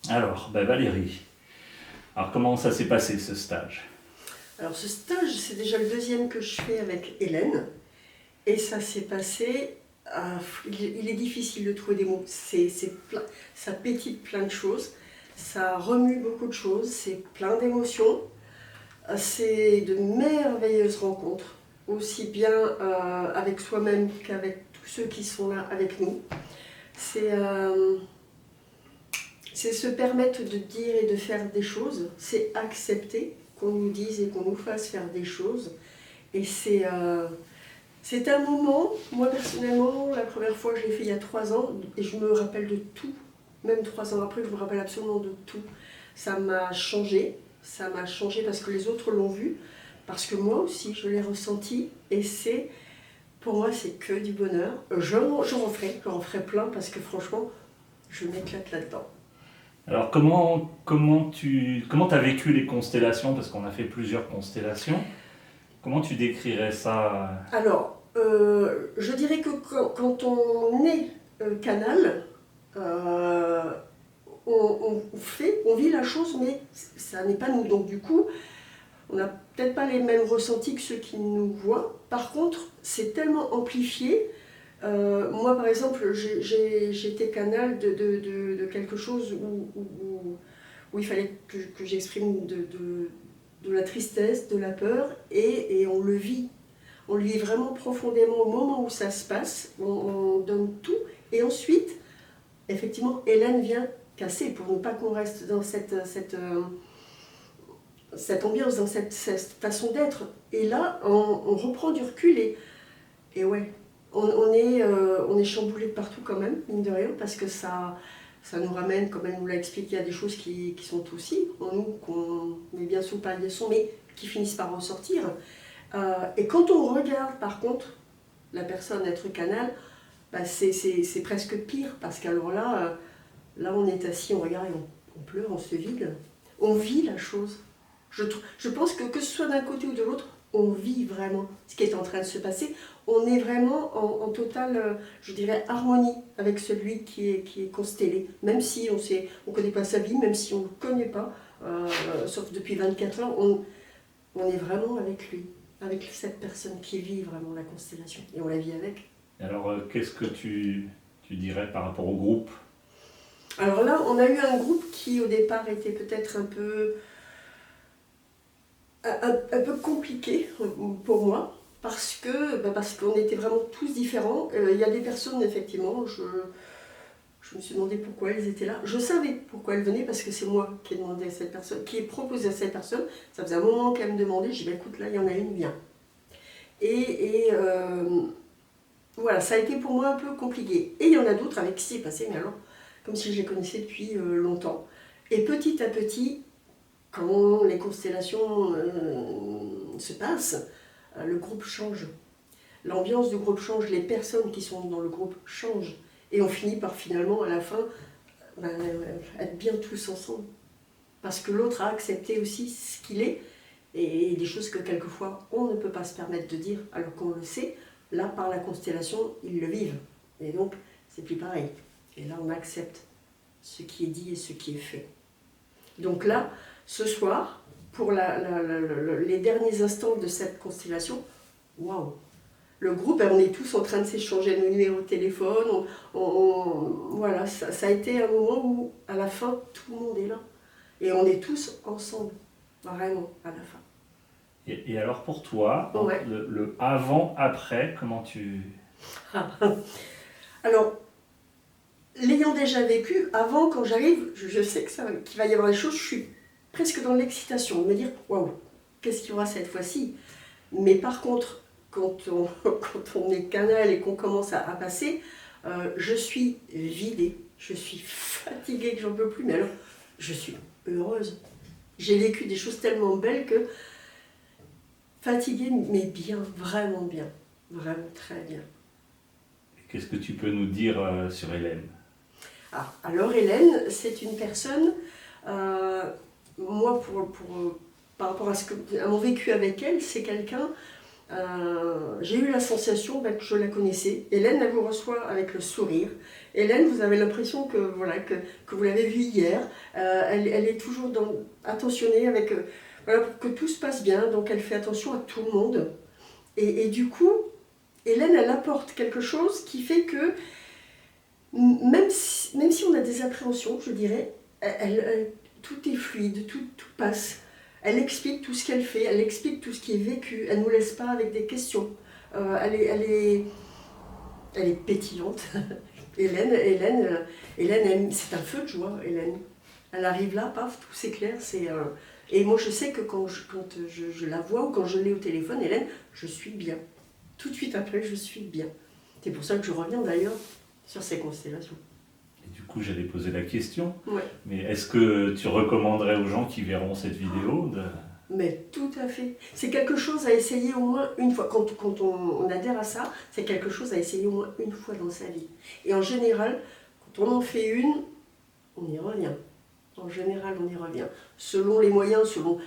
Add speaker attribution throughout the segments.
Speaker 1: Alors, Valérie, alors comment ça s'est passé ce stage?
Speaker 2: Alors ce stage, c'est déjà le deuxième que je fais avec Hélène. Et ça s'est passé, il est difficile de trouver des mots. Ça pétille plein de choses, ça remue beaucoup de choses, c'est plein d'émotions. C'est de merveilleuses rencontres, aussi bien avec soi-même qu'avec tous ceux qui sont là avec nous. C'est c'est se permettre de dire et de faire des choses, c'est accepter qu'on nous dise et qu'on nous fasse faire des choses. Et c'est un moment, moi personnellement, la première fois je l'ai fait il y a 3 ans, et je me rappelle de tout, même 3 ans après, je me rappelle absolument de tout. Ça m'a changé parce que les autres l'ont vu, parce que moi aussi je l'ai ressenti, et pour moi c'est que du bonheur. J'en ferai plein parce que franchement, je m'éclate là-dedans.
Speaker 1: Alors comment t'as vécu les constellations? Parce qu'on a fait plusieurs constellations. Comment tu décrirais ça?
Speaker 2: Alors, je dirais que quand on est canal, euh, on vit la chose, mais ça n'est pas nous. Donc du coup, on n'a peut-être pas les mêmes ressentis que ceux qui nous voient. Par contre, c'est tellement amplifié. Moi, par exemple, j'étais canal de quelque chose où il fallait que j'exprime de la tristesse, de la peur, et on le vit. On le vit vraiment profondément au moment où ça se passe, on donne tout, et ensuite, effectivement, Hélène vient casser pour ne pas qu'on reste dans cette ambiance, dans cette façon d'être. Et là, on reprend du recul, et ouais, on est chamboulé de partout quand même, mine de rien, parce que ça nous ramène, comme elle nous l'a expliqué, à des choses qui sont aussi en nous, qu'on met bien sous le paillasson, mais qui finissent par ressortir. Et quand on regarde par contre la personne être canal, bah c'est presque pire, parce qu'alors là on est assis, on regarde et on pleure, on se vide, on vit la chose. Je pense que ce soit d'un côté ou de l'autre, on vit vraiment ce qui est en train de se passer. On est vraiment en totale, je dirais, harmonie avec celui qui est constellé. Même si on connaît pas sa vie, même si on ne le connaît pas, sauf depuis 24 heures, on est vraiment avec lui, avec cette personne qui vit vraiment la constellation. Et on la vit avec.
Speaker 1: Alors, qu'est-ce que tu dirais par rapport au groupe?
Speaker 2: Alors là, on a eu un groupe qui au départ était peut-être un peu compliqué pour moi, parce qu'on était vraiment tous différents. Il y a des personnes, effectivement, je me suis demandé pourquoi elles étaient là. Je savais pourquoi elles venaient, parce que c'est moi qui ai demandé à cette personne, qui ai proposé à cette personne. Ça faisait un moment qu'elle me demandait. J'ai dit, écoute, là, il y en a une, viens. Et voilà, ça a été pour moi un peu compliqué. Et il y en a d'autres avec qui c'est passé, mais alors, comme si je les connaissais depuis longtemps. Et petit à petit, quand les constellations se passent, le groupe change. L'ambiance du groupe change, les personnes qui sont dans le groupe changent. Et on finit par finalement, à la fin, être bien tous ensemble. Parce que l'autre a accepté aussi ce qu'il est, et des choses que quelquefois on ne peut pas se permettre de dire alors qu'on le sait. Là, par la constellation, ils le vivent. Et donc, c'est plus pareil. Et là, on accepte ce qui est dit et ce qui est fait. Donc là, ce soir, pour les derniers instants de cette constellation, waouh! Le groupe, on est tous en train de s'échanger nos numéros de téléphone. Voilà, ça a été un moment où, à la fin, tout le monde est là. Et on est tous ensemble, vraiment, à la fin.
Speaker 1: Et alors pour toi,
Speaker 2: Ouais.
Speaker 1: le avant-après, comment tu...
Speaker 2: Alors, l'ayant déjà vécu, avant, quand j'arrive, je sais qu'il va y avoir des choses, je suis presque dans l'excitation, de me dire, waouh, qu'est-ce qu'il y aura cette fois-ci? Mais par contre, quand on est canal et qu'on commence à passer, je suis vidée, je suis fatiguée que j'en peux plus, mais alors, je suis heureuse. J'ai vécu des choses tellement belles que fatiguée, mais bien, vraiment très bien.
Speaker 1: Qu'est-ce que tu peux nous dire sur Hélène?
Speaker 2: Alors Hélène, c'est une personne, moi par rapport à mon vécu avec elle, c'est quelqu'un, j'ai eu la sensation que je la connaissais. Hélène, elle vous reçoit avec le sourire, Hélène, vous avez l'impression que, voilà, que vous l'avez vue hier. Elle est toujours attentionnée avec, voilà, pour que tout se passe bien. Donc elle fait attention à tout le monde. Et du coup, Hélène, elle apporte quelque chose qui fait que, même si on a des appréhensions, je dirais, tout est fluide, tout passe. Elle explique tout ce qu'elle fait, elle explique tout ce qui est vécu. Elle ne nous laisse pas avec des questions. Elle est pétillante. Hélène, c'est un feu de joie, Hélène. Elle arrive là, paf, tout s'éclaire. Et moi, je sais que quand je la vois ou quand je l'ai au téléphone, Hélène, je suis bien. Tout de suite après, je suis bien. C'est pour ça que je reviens d'ailleurs sur ces constellations.
Speaker 1: Et du coup, j'allais poser la question.
Speaker 2: Ouais.
Speaker 1: Mais est-ce que tu recommanderais aux gens qui verront cette vidéo de...
Speaker 2: Mais tout à fait. C'est quelque chose à essayer au moins une fois. Quand on adhère à ça, c'est quelque chose à essayer au moins une fois dans sa vie. Et en général, quand on en fait une, on y revient. En général, on y revient. Selon les moyens, selon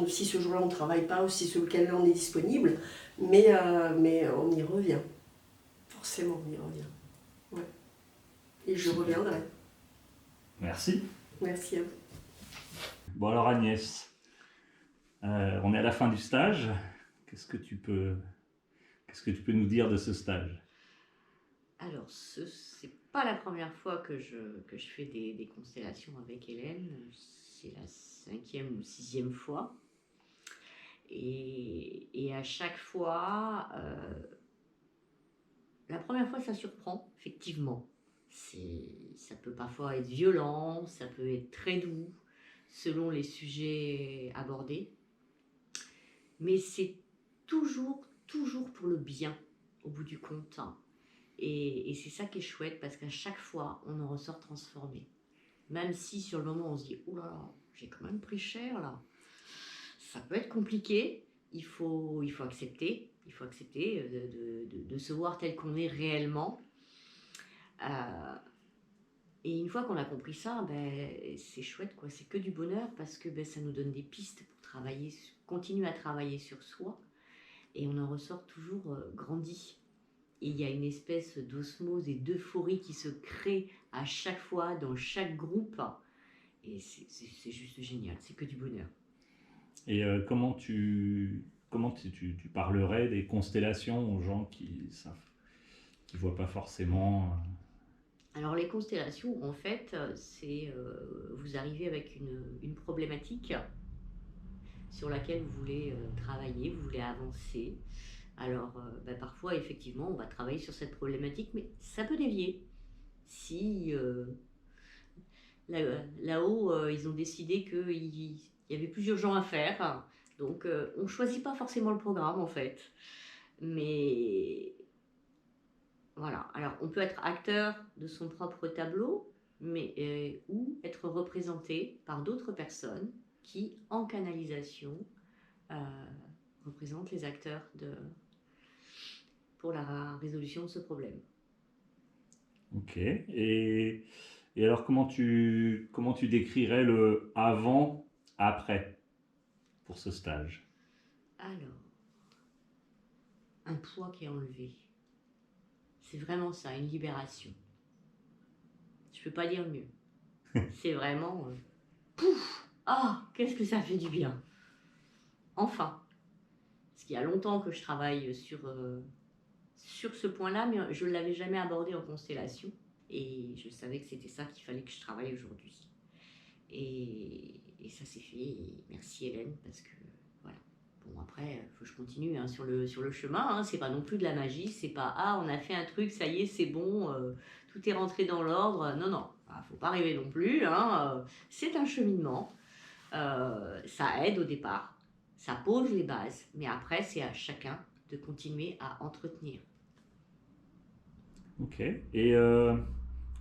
Speaker 2: si ce jour-là on ne travaille pas ou si ce week-end-là on est disponible, mais on y revient. Forcément, on y revient. Ouais. Et je reviendrai.
Speaker 1: Merci.
Speaker 2: Merci à vous.
Speaker 1: Bon alors Agnès, on est à la fin du stage. Qu'est-ce que tu peux nous dire de ce stage?
Speaker 3: Alors, c'est pas la première fois que je fais des constellations avec Hélène. C'est la 5e ou 6e fois. Et à chaque fois, la première fois, ça surprend, effectivement. Ça peut parfois être violent, ça peut être très doux, selon les sujets abordés. Mais c'est toujours pour le bien, au bout du compte. Et c'est ça qui est chouette, parce qu'à chaque fois, on en ressort transformé. Même si sur le moment, on se dit « Oh là là, j'ai quand même pris cher là ». Ça peut être compliqué, il faut accepter. Il faut accepter de se voir tel qu'on est réellement. Et une fois qu'on a compris ça, c'est chouette, quoi. C'est que du bonheur, parce que ça nous donne des pistes pour continuer à travailler sur soi. Et on en ressort toujours grandi. Et il y a une espèce d'osmose et d'euphorie qui se crée à chaque fois, dans chaque groupe. Et c'est juste génial, c'est que du bonheur.
Speaker 1: Et comment tu parlerais des constellations aux gens qui ne voient pas forcément
Speaker 3: Alors les constellations, en fait, c'est vous arrivez avec une problématique sur laquelle vous voulez travailler, vous voulez avancer. Alors parfois, effectivement, on va travailler sur cette problématique, mais ça peut dévier. Si là-haut, ils ont décidé qu'il y avait plus urgent à faire, donc on ne choisit pas forcément le programme, en fait. Mais voilà, alors on peut être acteur de son propre tableau, mais ou être représenté par d'autres personnes qui, en canalisation, représentent les acteurs pour la résolution de ce problème.
Speaker 1: Ok. Et alors, comment tu décrirais le avant-après pour ce stage?
Speaker 3: Alors, un poids qui est enlevé. C'est vraiment ça, une libération. Je peux pas dire mieux. C'est vraiment... pouf! Ah, qu'est-ce que ça fait du bien! Enfin! Parce qu'il y a longtemps que je travaille sur ce point-là, mais je ne l'avais jamais abordé en constellation. Et je savais que c'était ça qu'il fallait que je travaille aujourd'hui. Et ça s'est fait. Et merci Hélène, parce que voilà. Bon, après, il faut que je continue sur le chemin. C'est pas non plus de la magie. C'est pas on a fait un truc, ça y est, c'est bon, tout est rentré dans l'ordre. Non. Faut pas rêver non plus. C'est un cheminement. Ça aide au départ. Ça pose les bases. Mais après, c'est à chacun de continuer à entretenir.
Speaker 1: Ok. Et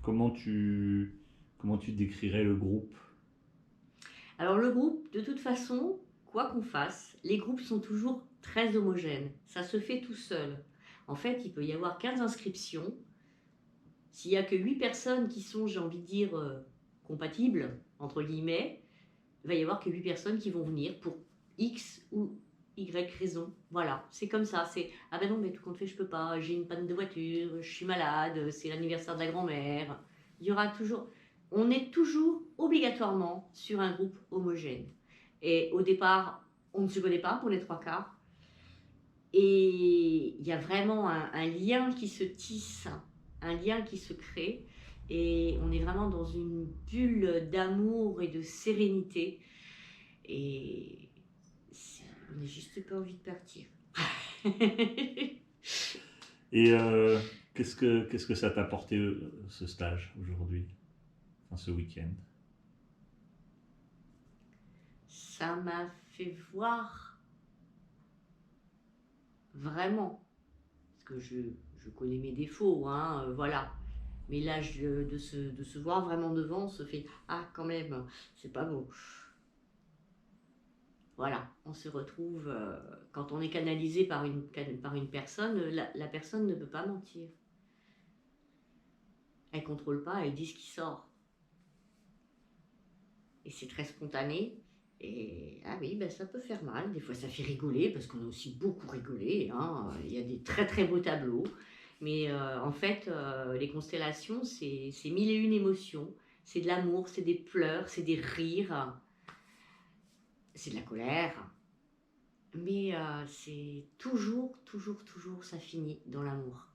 Speaker 1: comment tu décrirais le groupe?
Speaker 3: Alors le groupe, de toute façon, quoi qu'on fasse, les groupes sont toujours très homogènes. Ça se fait tout seul. En fait, il peut y avoir 15 inscriptions. S'il n'y a que 8 personnes qui sont, j'ai envie de dire, compatibles, entre guillemets, il va y avoir que 8 personnes qui vont venir pour X ou Y raison. Voilà, c'est comme ça. C'est ah ben non, mais tout compte fait, je peux pas. J'ai une panne de voiture, je suis malade, c'est l'anniversaire de la grand-mère. Il y aura toujours. On est toujours obligatoirement sur un groupe homogène. Et au départ, on ne se connaît pas pour les trois quarts. Et il y a vraiment un lien qui se tisse, un lien qui se crée. Et on est vraiment dans une bulle d'amour et de sérénité. Et on n'a juste pas envie de partir.
Speaker 1: Et qu'est-ce que ça t'a apporté ce stage aujourd'hui, enfin, ce week-end?
Speaker 3: Ça m'a fait voir vraiment, parce que je connais mes défauts, hein, voilà. Mais là, de se voir vraiment devant, on se fait ah, quand même, c'est pas beau. Voilà, on se retrouve, quand on est canalisé par une personne, la personne ne peut pas mentir. Elle contrôle pas, elle dit ce qui sort. Et c'est très spontané. Et ah oui, ben ça peut faire mal. Des fois, ça fait rigoler, parce qu'on a aussi beaucoup rigolé, hein. Il y a des très très beaux tableaux. Mais en fait, les constellations, c'est mille et une émotions. C'est de l'amour, c'est des pleurs, c'est des rires, c'est de la colère. Mais c'est toujours, toujours, toujours, ça finit dans l'amour.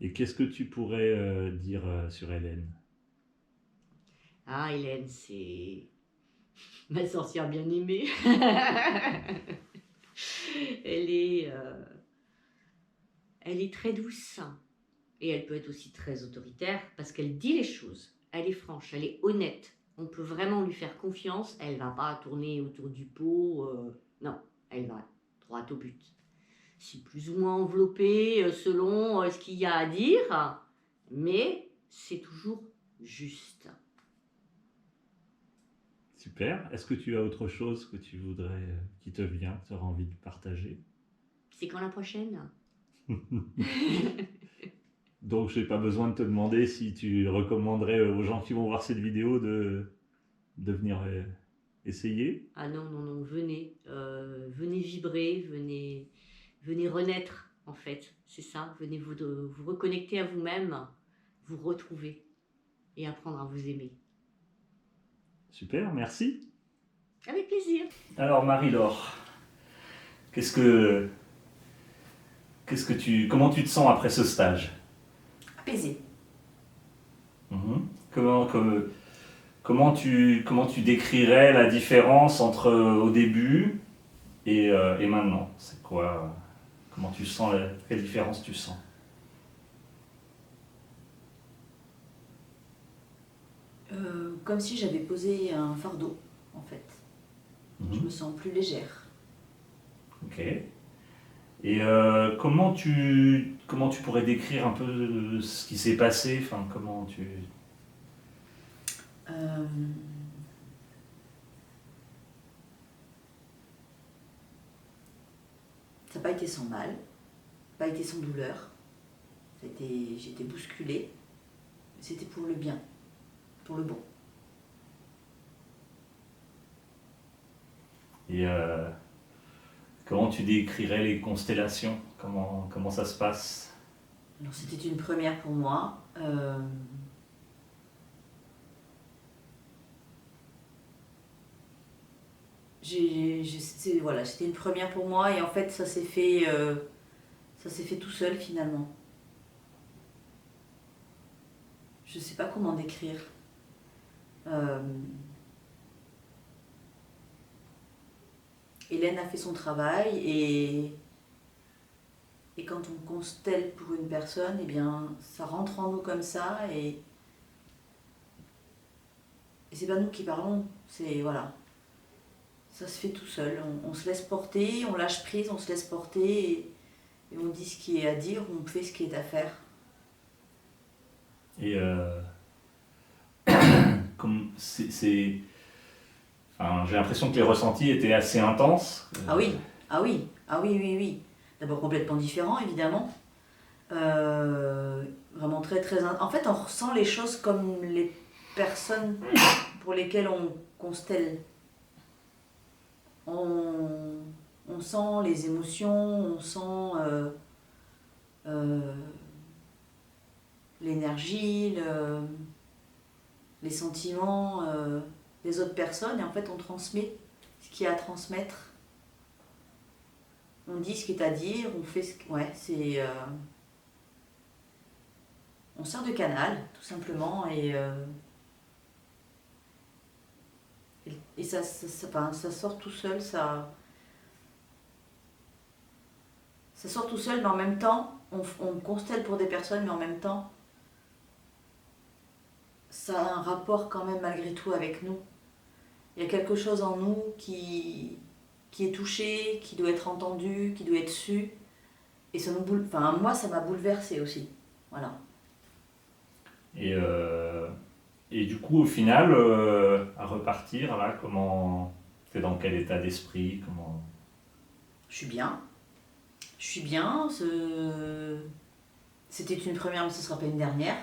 Speaker 1: Et qu'est-ce que tu pourrais dire sur Hélène?
Speaker 3: Ah, Hélène, c'est ma sorcière bien-aimée. Elle est, euh, elle est très douce. Et elle peut être aussi très autoritaire parce qu'elle dit les choses. Elle est franche, elle est honnête. On peut vraiment lui faire confiance. Elle va pas tourner autour du pot. Non, elle va droit au but. C'est plus ou moins enveloppé selon ce qu'il y a à dire, mais c'est toujours juste.
Speaker 1: Super. Est-ce que tu as autre chose que tu voudrais, qui te vient, que tu auras envie de partager?
Speaker 3: C'est quand la prochaine?
Speaker 1: Donc, je n'ai pas besoin de te demander si tu recommanderais aux gens qui vont voir cette vidéo de venir essayer.
Speaker 3: Ah non, non, non, venez. Venez vibrer, venez renaître, en fait. C'est ça, venez vous reconnecter à vous-même, vous retrouver et apprendre à vous aimer.
Speaker 1: Super, merci.
Speaker 3: Avec plaisir.
Speaker 1: Alors, Marie-Laure, comment tu te sens après ce stage?
Speaker 2: Apaisé.
Speaker 1: Mhm. Comment tu décrirais la différence entre au début et maintenant? C'est quoi? Comment tu sens quelle différence tu sens?
Speaker 4: Comme si j'avais posé un fardeau, en fait. Je
Speaker 1: Mhm.
Speaker 4: me sens plus légère.
Speaker 1: Ok. Et comment tu pourrais décrire un peu ce qui s'est passé? Enfin, comment tu...
Speaker 4: Euh, Ça n'a pas été sans mal, pas été sans douleur. J'ai été bousculée. C'était pour le bien, pour le bon.
Speaker 1: Et comment tu décrirais les constellations? Comment ça se passe?
Speaker 4: Alors c'était une première pour moi. Voilà, c'était une première pour moi et en fait ça s'est fait tout seul finalement. Je sais pas comment décrire. Hélène a fait son travail et quand on constelle pour une personne, eh bien ça rentre en nous comme ça et c'est pas nous qui parlons, c'est voilà. Ça se fait tout seul, on se laisse porter, on lâche prise, on se laisse porter et on dit ce qui est à dire, on fait ce qui est à faire.
Speaker 1: Et enfin, j'ai l'impression que les ressentis étaient assez intenses.
Speaker 4: Ah oui, ah oui, ah oui, oui, oui. D'abord complètement différent, évidemment. Vraiment très, très... En fait, on ressent les choses comme les personnes pour lesquelles on constelle. on sent les émotions, on sent l'énergie, les sentiments des autres personnes, et en fait on transmet ce qu'il y a à transmettre. On dit ce qui est à dire, on fait ce que... Ouais, c'est... on sert de canal, tout simplement, et ça sort tout seul, ça sort tout seul, mais en même temps, on constelle pour des personnes, mais en même temps, ça a un rapport quand même malgré tout avec nous. Il y a quelque chose en nous qui est touché, qui doit être entendu, qui doit être su. Et ça nous moi, ça m'a bouleversée aussi. Voilà.
Speaker 1: Et du coup, au final, à repartir, là, comment... T'es dans quel état d'esprit? Comment...
Speaker 4: Je suis bien. Je suis bien. C'était une première, mais ce ne sera pas une dernière.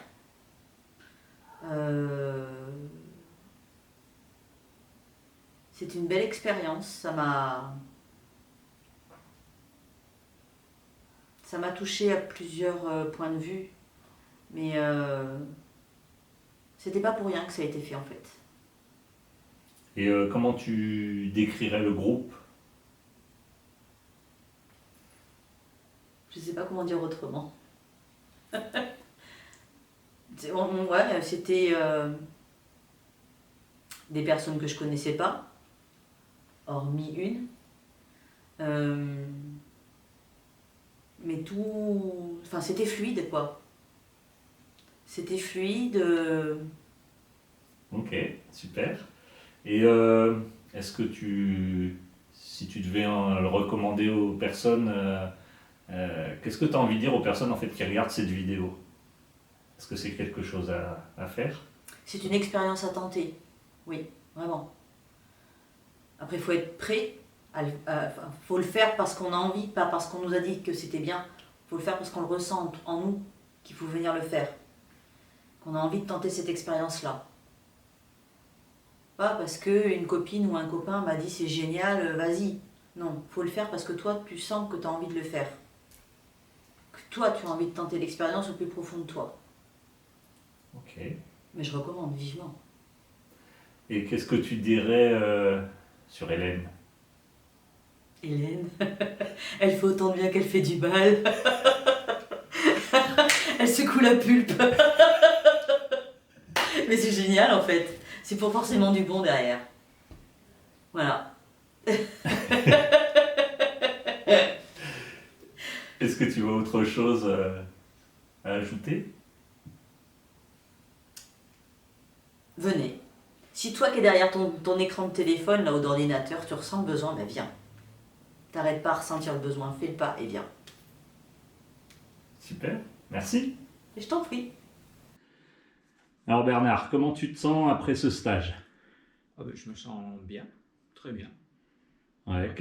Speaker 4: C'est une belle expérience. Ça m'a touchée à plusieurs points de vue. Mais c'était pas pour rien que ça a été fait en fait.
Speaker 1: Et comment tu décrirais le groupe?
Speaker 4: Je sais pas comment dire autrement. C'était des personnes que je connaissais pas, hormis une. Mais tout... Enfin, c'était fluide, quoi. C'était fluide.
Speaker 1: Ok, super. Et est-ce que si tu devais le recommander aux personnes, qu'est-ce que tu as envie de dire aux personnes en fait, qui regardent cette vidéo? Est-ce que c'est quelque chose à faire?
Speaker 4: C'est une expérience à tenter, oui, vraiment. Après, il faut être prêt. Faut le faire parce qu'on a envie, pas parce qu'on nous a dit que c'était bien. Faut le faire parce qu'on le ressent en nous, qu'il faut venir le faire. Qu'on a envie de tenter cette expérience-là. Pas parce qu'une copine ou un copain m'a dit c'est génial, vas-y. Non, faut le faire parce que toi, tu sens que tu as envie de le faire. Que toi, tu as envie de tenter l'expérience au plus profond de toi.
Speaker 1: Ok.
Speaker 4: Mais je recommande vivement.
Speaker 1: Et qu'est-ce que tu dirais sur Hélène?
Speaker 4: Hélène, elle fait autant de bien qu'elle fait du mal. Elle secoue la pulpe. Mais c'est génial en fait. C'est pour forcément du bon derrière. Voilà.
Speaker 1: Est-ce que tu vois autre chose à ajouter?
Speaker 4: Venez. Si toi qui es derrière ton écran de téléphone, là, ou d'ordinateur, tu ressens le besoin, ben viens. T'arrêtes pas à ressentir le besoin, fais le pas et viens.
Speaker 1: Super, merci.
Speaker 4: Et je t'en prie.
Speaker 1: Alors Bernard, comment tu te sens après ce stage?
Speaker 5: Ah ben, je me sens bien, très bien.
Speaker 1: Ouais,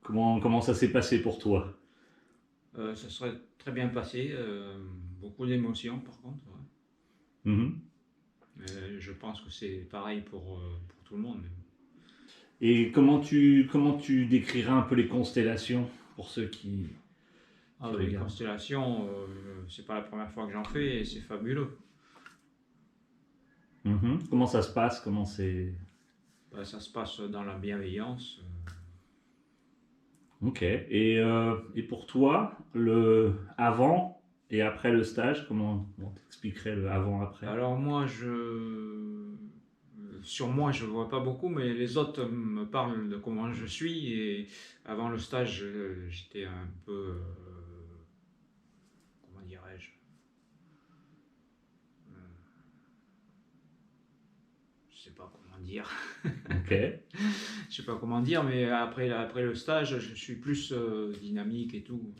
Speaker 1: comment ça s'est passé pour toi?
Speaker 5: Ça serait très bien passé, beaucoup d'émotions par contre. Ouais.
Speaker 1: Mhm.
Speaker 5: Je pense que c'est pareil pour tout le monde.
Speaker 1: Et comment tu décrirais un peu les constellations pour ceux qui
Speaker 5: Les
Speaker 1: regardent?
Speaker 5: constellations, c'est pas la première fois que j'en fais et c'est fabuleux.
Speaker 1: Mhm. Comment ça se passe? Comment c'est...
Speaker 5: Ça se passe dans la bienveillance.
Speaker 1: Ok. Et pour toi, le avant et après le stage, comment t'expliquerais le avant-après?
Speaker 5: Alors moi, sur moi, je ne vois pas beaucoup, mais les autres me parlent de comment je suis. Et avant le stage, j'étais un peu, comment dirais-je, je sais pas comment dire.
Speaker 1: Ok.
Speaker 5: Je sais pas comment dire, mais après le stage, je suis plus dynamique et tout.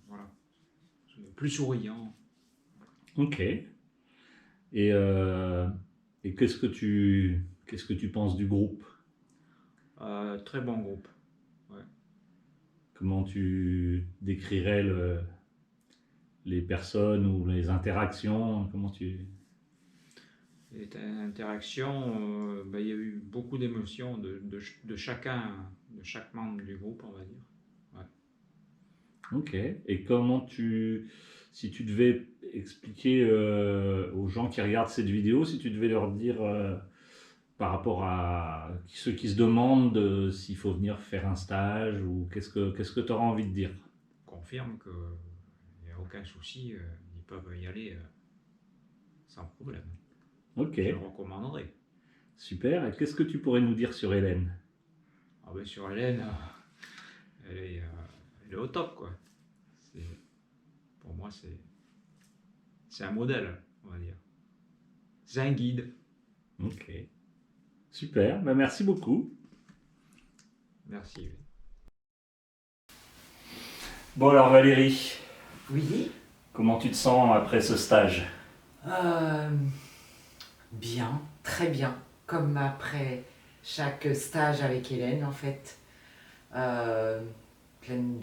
Speaker 5: Voilà. Plus souriant.
Speaker 1: Ok. Et, euh, et qu'est-ce que tu penses du groupe?
Speaker 5: Très bon groupe. Ouais.
Speaker 1: Comment tu décrirais les personnes ou les interactions? Comment tu...
Speaker 5: L'interaction, il y a eu beaucoup d'émotions de chacun, de chaque membre du groupe, on va dire.
Speaker 1: Ok. Et si tu devais expliquer aux gens qui regardent cette vidéo, si tu devais leur dire par rapport à ceux qui se demandent s'il faut venir faire un stage ou qu'est-ce que tu auras envie de dire?
Speaker 5: On confirme qu'il n'y a aucun souci, ils peuvent y aller sans problème.
Speaker 1: Ok,
Speaker 5: Je le recommanderais.
Speaker 1: super. Et qu'est-ce que tu pourrais nous dire sur Hélène?
Speaker 5: Sur Hélène, elle est au top, quoi. Pour moi, c'est un modèle, on va dire. C'est un guide.
Speaker 1: Ok, super. Ben, merci beaucoup.
Speaker 5: Merci.
Speaker 1: Bon alors Valérie,
Speaker 6: Oui,
Speaker 1: comment tu te sens après ce stage?
Speaker 6: bien, très bien. Comme après chaque stage avec Hélène, en fait. Pleine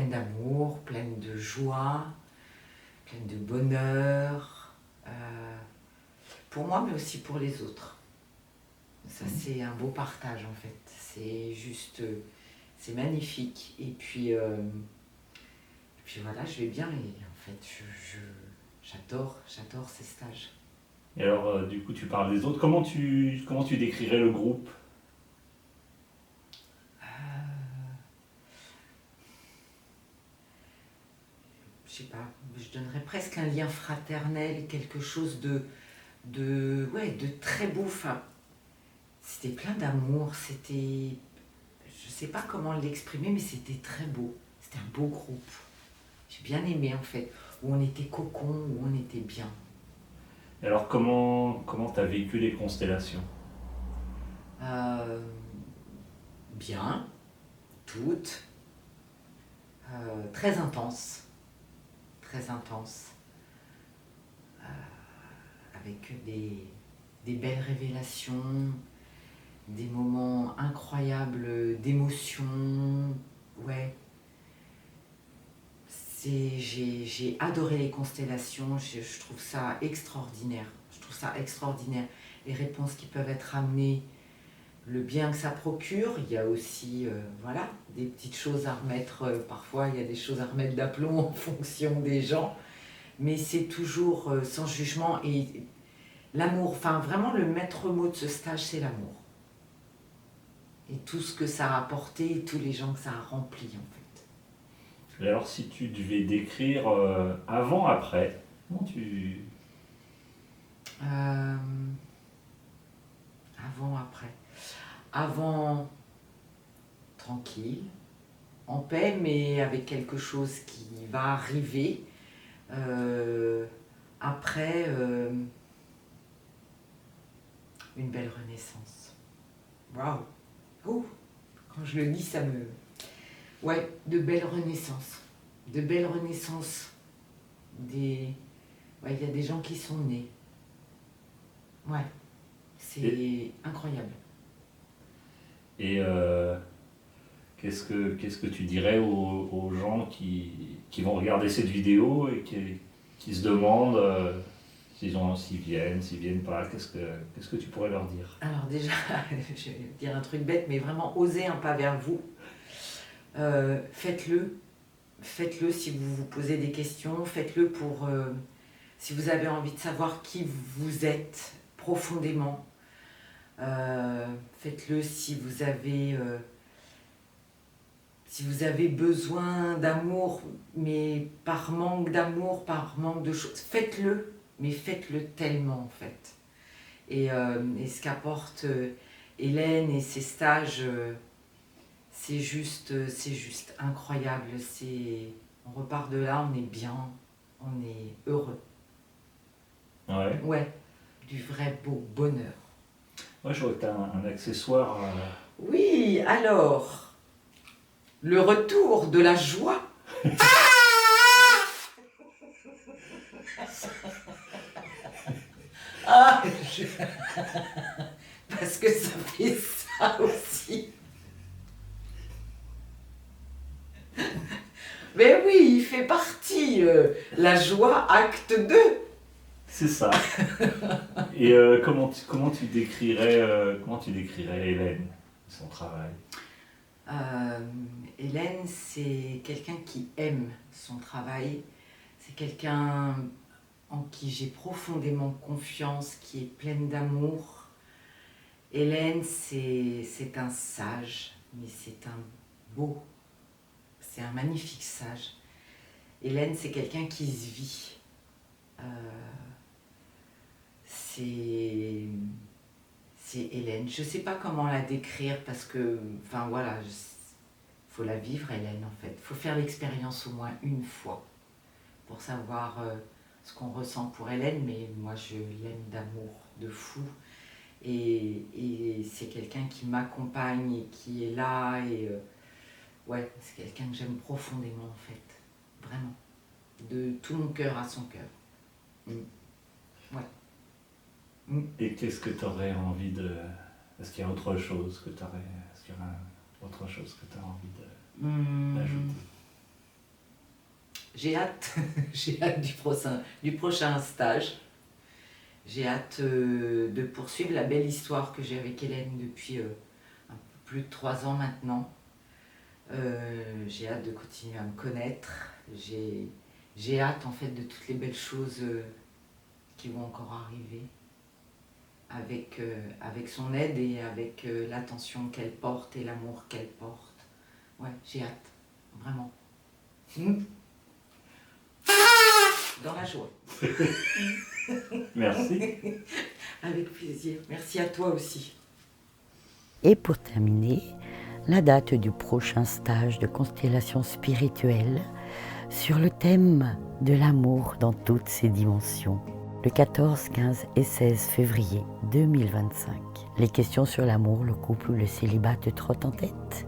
Speaker 6: d'amour, pleine de joie, pleine de bonheur. Pour moi, mais aussi pour les autres. Ça, c'est un beau partage, en fait. C'est juste... c'est magnifique. Et puis voilà, je vais bien. Et en fait, j'adore ces stages.
Speaker 1: Et alors du coup tu parles des autres, comment tu décrirais le groupe?
Speaker 6: Je sais pas, je donnerais presque un lien fraternel, quelque chose ouais, de très beau. Enfin, c'était plein d'amour, c'était... Je sais pas comment l'exprimer, mais c'était très beau. C'était un beau groupe. J'ai bien aimé, en fait, où on était cocon, où on était bien.
Speaker 1: Et alors comment tu as vécu les constellations?
Speaker 6: Bien, toutes, très intenses. Très intense, avec des belles révélations, des moments incroyables d'émotion. Ouais. J'ai adoré les constellations, je trouve ça extraordinaire. Je trouve ça extraordinaire. Les réponses qui peuvent être amenées, le bien que ça procure. Il y a aussi voilà, des petites choses à remettre, parfois il y a des choses à remettre d'aplomb en fonction des gens, mais c'est toujours sans jugement. Et l'amour, enfin vraiment le maître mot de ce stage, c'est l'amour. Et tout ce que ça a apporté, et tous les gens que ça a remplis, en fait.
Speaker 1: Et alors si tu devais décrire avant-après, comment tu...
Speaker 6: Avant-après. Avant, tranquille, en paix, mais avec quelque chose qui va arriver. Après, une belle renaissance. Waouh! Oh, quand je le dis, ça me... Ouais, de belles renaissances. De belles renaissances. Ouais, il y a des gens qui sont nés. Ouais, c'est incroyable.
Speaker 1: Et qu'est-ce que tu dirais aux gens qui vont regarder cette vidéo et qui se demandent s'ils viennent pas, qu'est-ce que tu pourrais leur dire?
Speaker 6: Alors déjà, je vais dire un truc bête, mais vraiment osez un pas vers vous. Faites-le. Faites-le si vous vous posez des questions. Faites-le pour... si vous avez envie de savoir qui vous êtes profondément. Faites-le si vous avez besoin d'amour, mais par manque d'amour, par manque de choses. Faites-le, mais faites-le tellement en fait. Et ce qu'apporte Hélène et ses stages, c'est juste incroyable. On repart de là, on est bien, on est heureux.
Speaker 1: Ouais.
Speaker 6: Ouais, du vrai beau bonheur.
Speaker 1: Ouais, je vois que tu as un accessoire.
Speaker 6: Oui, alors, le retour de la joie. Ah, parce que ça fait ça aussi. Mais oui, il fait partie. La joie, acte 2.
Speaker 1: C'est ça. Et comment tu décrirais Hélène, son travail?
Speaker 6: Hélène, c'est quelqu'un qui aime son travail. C'est quelqu'un en qui j'ai profondément confiance, qui est pleine d'amour. Hélène, c'est un sage, mais c'est un magnifique sage. Hélène, c'est quelqu'un qui se vit. C'est Hélène. Je ne sais pas comment la décrire parce que, enfin voilà, faut la vivre Hélène en fait. Il faut faire l'expérience au moins une fois pour savoir ce qu'on ressent pour Hélène, mais moi je l'aime d'amour, de fou. Et c'est quelqu'un qui m'accompagne et qui est là. Et ouais, c'est quelqu'un que j'aime profondément en fait. Vraiment. De tout mon cœur à son cœur. Ouais.
Speaker 1: Et qu'est-ce que tu aurais envie de... Est-ce qu'il y a autre chose que tu aurais... Est-ce qu'il y aura autre chose que tu as envie d'ajouter?
Speaker 6: J'ai hâte du prochain stage. J'ai hâte de poursuivre la belle histoire que j'ai avec Hélène depuis un peu plus de 3 ans maintenant. J'ai hâte de continuer à me connaître. J'ai hâte en fait de toutes les belles choses qui vont encore arriver avec son aide et avec l'attention qu'elle porte et l'amour qu'elle porte. Ouais, j'ai hâte, vraiment. Dans la joie.
Speaker 1: Merci.
Speaker 6: Avec plaisir. Merci à toi aussi.
Speaker 7: Et pour terminer, la date du prochain stage de constellation spirituelle sur le thème de l'amour dans toutes ses dimensions. Le 14, 15 et 16 février 2025. Les questions sur l'amour, le couple ou le célibat te trottent en tête?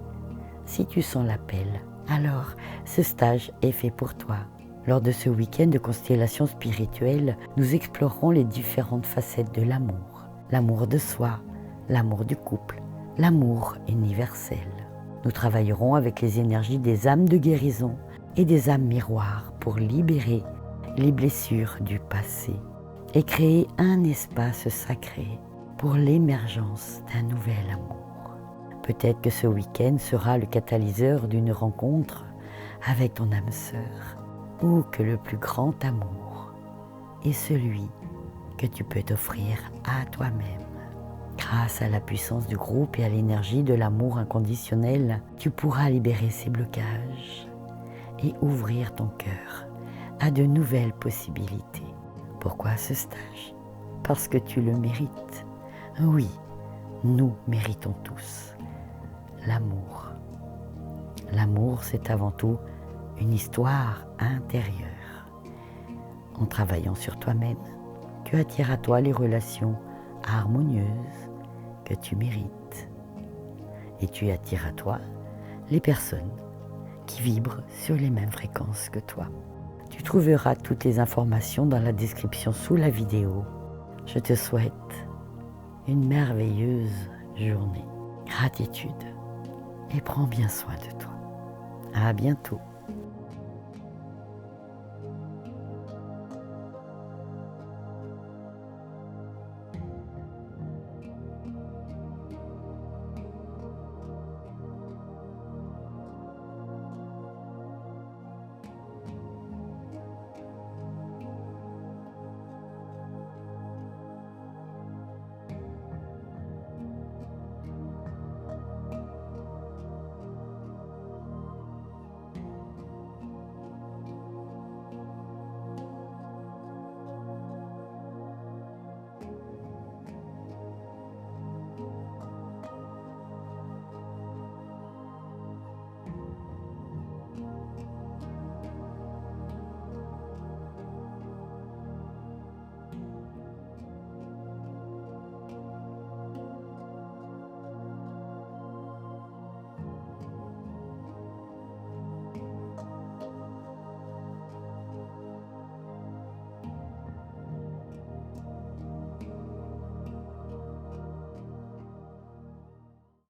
Speaker 7: Si tu sens l'appel, alors ce stage est fait pour toi. Lors de ce week-end de constellation spirituelle, nous explorerons les différentes facettes de l'amour. L'amour de soi, l'amour du couple, l'amour universel. Nous travaillerons avec les énergies des âmes de guérison et des âmes miroirs pour libérer les blessures du passé et créer un espace sacré pour l'émergence d'un nouvel amour. Peut-être que ce week-end sera le catalyseur d'une rencontre avec ton âme sœur, ou que le plus grand amour est celui que tu peux t'offrir à toi-même. Grâce à la puissance du groupe et à l'énergie de l'amour inconditionnel, tu pourras libérer ces blocages et ouvrir ton cœur à de nouvelles possibilités. Pourquoi ce stage? Parce que tu le mérites. Oui, nous méritons tous l'amour. L'amour, c'est avant tout une histoire intérieure. En travaillant sur toi-même, tu attires à toi les relations harmonieuses que tu mérites. Et tu attires à toi les personnes qui vibrent sur les mêmes fréquences que toi. Tu trouveras toutes les informations dans la description sous la vidéo. Je te souhaite une merveilleuse journée. Gratitude et prends bien soin de toi. À bientôt.